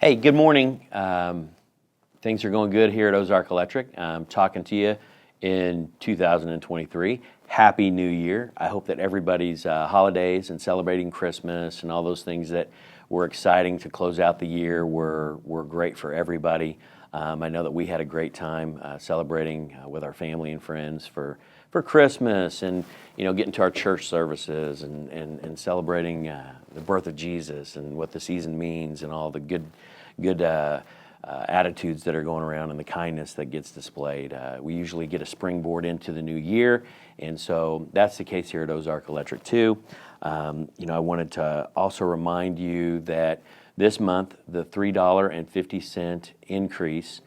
Hey, good morning. Things are going good here at Ozark Electric. I'm talking to you in 2023. Happy New Year. I hope that everybody's holidays and celebrating Christmas and all those things that were exciting to close out the year were great for everybody. I know that we had a great time celebrating with our family and friends for Christmas, and getting to our church services and celebrating the birth of Jesus and what the season means and all the good attitudes that are going around and the kindness that gets displayed. We usually get a springboard into the new year, and so that's the case here at Ozark Electric too. I wanted to also remind you that this month the $3.50 increase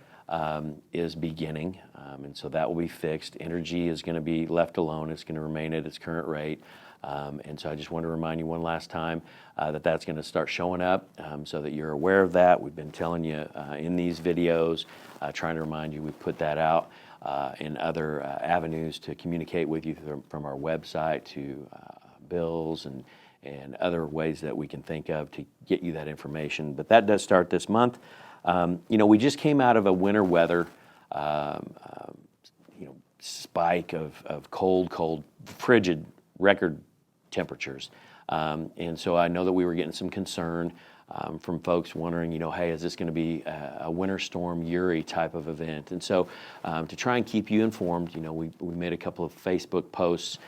is beginning, and so that will be fixed. Energy is going to be left alone. It's going to remain at its current rate. And so I just want to remind you one last time that that's going to start showing up so that you're aware of that. We've been telling you in these videos, trying to remind you we put that out in other avenues to communicate with you from our website to bills and other ways that we can think of to get you that information. But that does start this month. We just came out of a winter weather spike of cold, frigid record temperatures. And so I know that we were getting some concern from folks wondering, hey, is this going to be a winter storm Uri type of event? And so to try and keep you informed, we made a couple of Facebook posts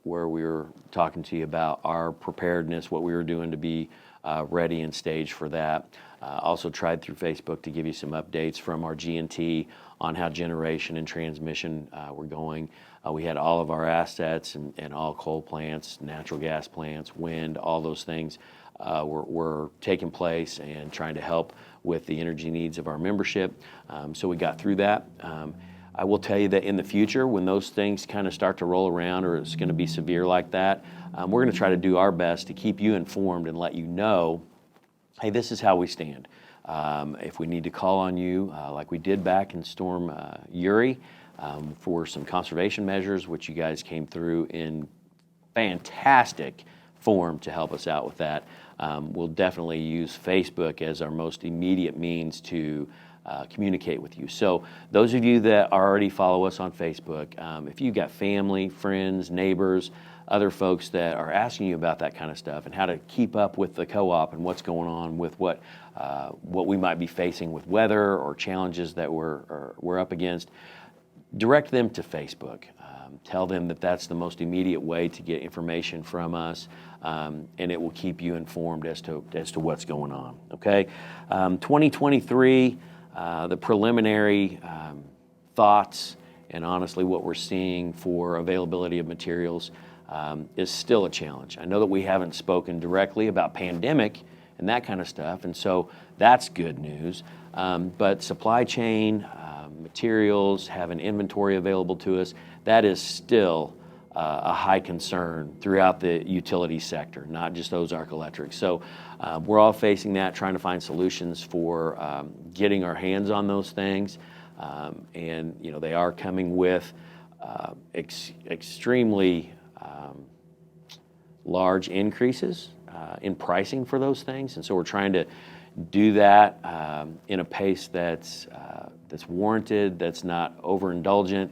where we were talking to you about our preparedness, what we were doing to be ready and staged for that. Also tried through Facebook to give you some updates from our G&T on how generation and transmission were going. We had all of our assets and all coal plants, natural gas plants, wind, all those things were taking place and trying to help with the energy needs of our membership. So we got through that. I will tell you that in the future, when those things kind of start to roll around or it's going to be severe like that, we're going to try to do our best to keep you informed and let you know, hey, this is how we stand. If we need to call on you, like we did back in Storm Uri, for some conservation measures, which you guys came through in fantastic form to help us out with that. We'll definitely use Facebook as our most immediate means to communicate with you. So those of you that already follow us on Facebook, if you've got family, friends, neighbors, other folks that are asking you about that kind of stuff and how to keep up with the co-op and what's going on with what we might be facing with weather or challenges that we're up against, direct them to Facebook. Tell them that that's the most immediate way to get information from us, and it will keep you informed as to what's going on. Okay, 2023, the preliminary thoughts and honestly what we're seeing for availability of materials is still a challenge. I know that we haven't spoken directly about pandemic and that kind of stuff, and so that's good news. But supply chain, materials, having inventory available to us, that is still a high concern throughout the utility sector, not just Ozark Electric. So we're all facing that, trying to find solutions for getting our hands on those things. And they are coming with extremely large increases in pricing for those things, and so we're trying to do that in a pace that's warranted, that's not overindulgent,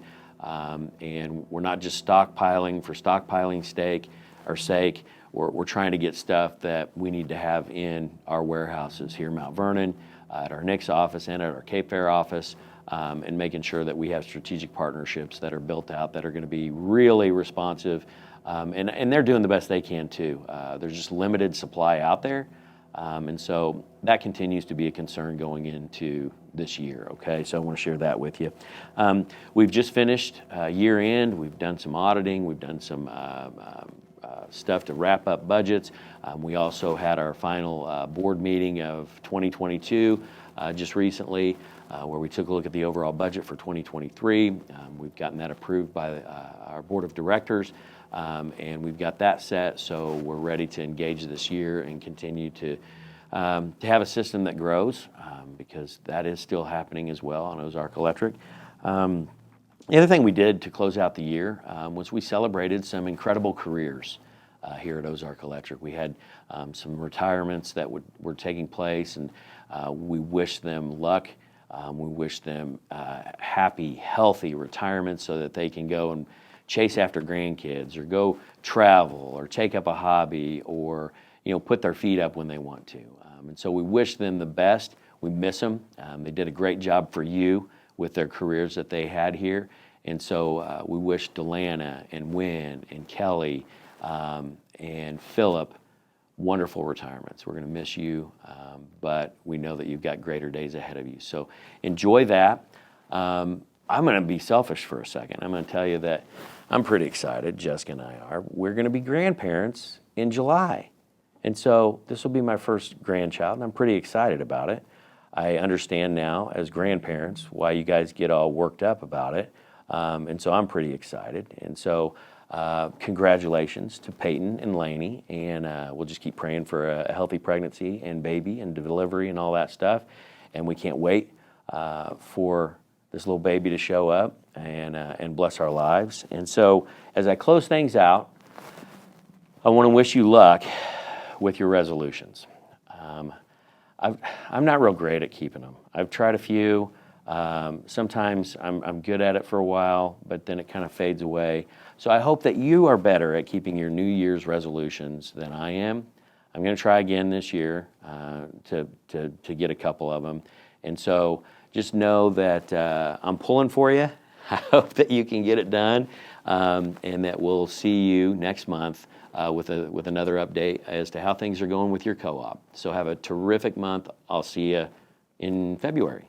and we're not just stockpiling for stockpiling sake. We're trying to get stuff that we need to have in our warehouses here in Mount Vernon, at our Nix office and at our Cape Fear office, and making sure that we have strategic partnerships that are built out that are going to be really responsive, and they're doing the best they can too. There's just limited supply out there. And so that continues to be a concern going into this year, okay? So I want to share that with you. We've just finished year end. We've done some auditing. We've done some stuff to wrap up budgets. We also had our final board meeting of 2022 just recently, where we took a look at the overall budget for 2023. We've gotten that approved by our board of directors. And we've got that set, so we're ready to engage this year and continue to have a system that grows, because that is still happening as well on Ozark Electric. The other thing we did to close out the year was we celebrated some incredible careers here at Ozark Electric. We had some retirements that were taking place, and we wish them luck. We wish them happy, healthy retirement so that they can go and chase after grandkids or go travel or take up a hobby or put their feet up when they want to. And so we wish them the best. We miss them. They did a great job for you with their careers that they had here. And so we wish Delana and Wynn and Kelly and Philip wonderful retirements. We're going to miss you, but we know that you've got greater days ahead of you. So enjoy that. I'm going to be selfish for a second. I'm going to tell you that I'm pretty excited, Jessica and I are. We're going to be grandparents in July. And so this will be my first grandchild, and I'm pretty excited about it. I understand now as grandparents why you guys get all worked up about it. And so I'm pretty excited. And so congratulations to Peyton and Lainey. And we'll just keep praying for a healthy pregnancy and baby and delivery and all that stuff. And we can't wait for this little baby to show up and bless our lives. And so as I close things out, I want to wish you luck with your resolutions. I'm not real great at keeping them. I've tried a few. Sometimes I'm good at it for a while, but then it kind of fades away. So I hope that you are better at keeping your New Year's resolutions than I am. I'm going to try again this year to get a couple of them. And so just know that I'm pulling for you. I hope that you can get it done, and that we'll see you next month with another update as to how things are going with your co-op. So have a terrific month. I'll see you in February.